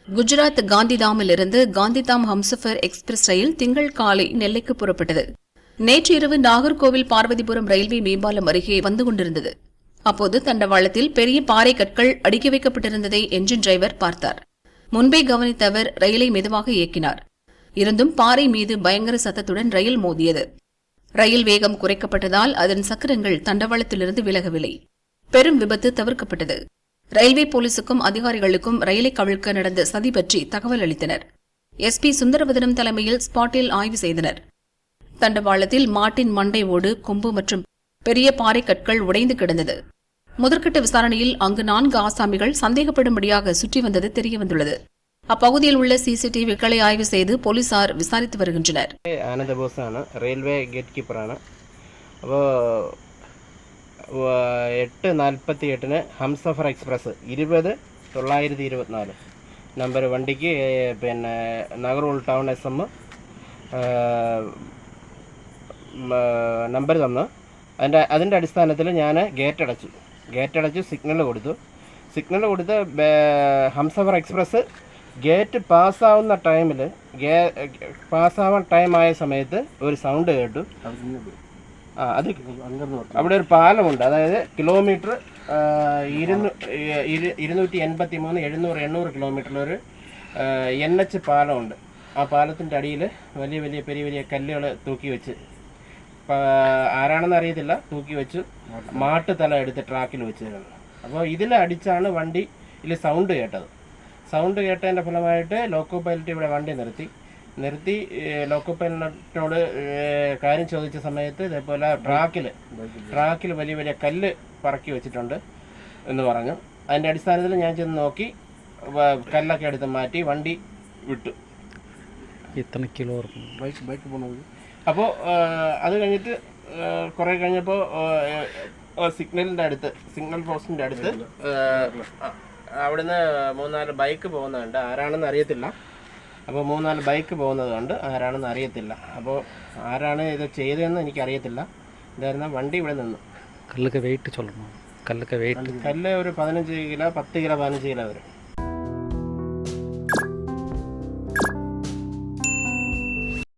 Gujarat காந்திதாமிலிருந்து Gandhidham Humsafar express ரயில் திங்கள் காலை நெல்லைக்கு புறப்பட்டது. நேற்று இரவு நாகர்கோவில் பார்வதிபுரம் ரயில்வே மேம்பாலம் அருகே வந்து கொண்டிருந்தது. அப்போது தண்டவாளத்தில் பெரிய பாறை கற்கள் அடுக்கி வைக்கப்பட்டிருந்ததை என்ஜின் டிரைவர் பார்த்தார். முன்பே கவனித்த அவர் ரயிலை மெதுவாக இயக்கினார். இருந்தும் பாறை மீது பயங்கர சத்தத்துடன் ரயில் மோதியது. ரயில் வேகம் குறைக்கப்பட்டதால் அதன் சக்கரங்கள் தண்டவாளத்திலிருந்து விலகவில்லை. பெரும் விபத்து தவிர்க்கப்பட்டது. ரயில்வே போலீசுக்கும் அதிகாரிகளுக்கும் ரயிலை கவிழ்க்க நடந்த சதி பற்றி தகவல் அளித்தனர். SP சுந்தரவதனம் தலைமையில் ஸ்பாட்டில் ஆய்வு செய்தனர். தண்டவாளத்தில் மாட்டின் மண்டை ஓடு, கொம்பு மற்றும் பெரிய பாறை கற்கள் உடைந்து கிடந்தது. முதற்கட்ட விசாரணையில் அங்கு 4 ஆசாமிகள் சந்தேகப்படும்படியாக சுற்றி வந்தது தெரியவந்துள்ளது. அப்பகுதியில் உள்ள CCTVக்களை ஆய்வு செய்து போலீசார் விசாரித்து வருகின்றனர். ആനന്ദബോസാണ്, റെയിൽവേ ഗേറ്റ് കീപ്പറാണ്. അപ്പോൾ 8:48 ഹംസഫർ എക്സ്പ്രസ് 20-924 നമ്പർ വണ്ടിക്ക് പിന്നെ നാഗർകോവിൽ ടൗൺ SM നമ്പർ തന്നു. അതിൻ്റെ അടിസ്ഥാനത്തിൽ ഞാൻ ഗേറ്റ് അടച്ചു സിഗ്നൽ കൊടുത്ത് ഹംസഫർ എക്സ്പ്രസ് ഗേറ്റ് പാസ്സാവുന്ന ടൈമിൽ പാസ്സാവാൻ ടൈമായ സമയത്ത് ഒരു സൗണ്ട് കേട്ടു. അത് അവിടെ ഒരു പാലമുണ്ട്. അതായത് കിലോമീറ്റർ 283-700 കിലോമീറ്ററിലൊരു NH പാലമുണ്ട്. ആ പാലത്തിൻ്റെ അടിയിൽ വലിയ കല്ലുകൾ തൂക്കി വെച്ച്, ആരാണെന്ന് അറിയത്തില്ല, തൂക്കി വെച്ച് മാട്ട് തല എടുത്ത് ട്രാക്കിൽ വെച്ചിരുന്നു. അപ്പോൾ ഇതിൽ അടിച്ചാണ് വണ്ടിയിൽ സൗണ്ട് കേട്ടത്. സൗണ്ട് കേട്ടതിൻ്റെ ഫലമായിട്ട് ലോക്കോ പൈലറ്റ് ഇവിടെ വണ്ടി നിർത്തി ലോക്കോ പൈലറ്റിനോട് കാര്യം ചോദിച്ച സമയത്ത് ഇതേപോലെ ട്രാക്കിൽ വലിയ കല്ല് പറക്കി വെച്ചിട്ടുണ്ട് എന്ന് പറഞ്ഞു. അതിൻ്റെ അടിസ്ഥാനത്തിൽ ഞാൻ ചെന്ന് നോക്കി, കല്ലൊക്കെ എടുത്ത് മാറ്റി വണ്ടി വിട്ടു. എത്ര കിലോ ബൈക്ക് പോകുന്നത്? അപ്പോൾ അത് കഴിഞ്ഞിട്ട് കുറേ കഴിഞ്ഞപ്പോൾ സിഗ്നൽ പോസ്റ്റിൻ്റെ അടുത്ത് അവിടുന്ന് 3-4 ബൈക്ക് പോകുന്നുണ്ട്. ആരാണെന്ന് അറിയത്തില്ല. അപ്പോൾ 3-4 ബൈക്ക് പോകുന്നത് കൊണ്ട് ആരാണെന്ന് അറിയത്തില്ല. അപ്പോൾ ആരാണ് ഇത് ചെയ്തതെന്ന് എനിക്കറിയത്തില്ല. ഇതായിരുന്ന വണ്ടി ഇവിടെ നിന്നു. കല്ല് ഒരു 15 കിലോ 10 കിലോ 15 കിലോ വരും.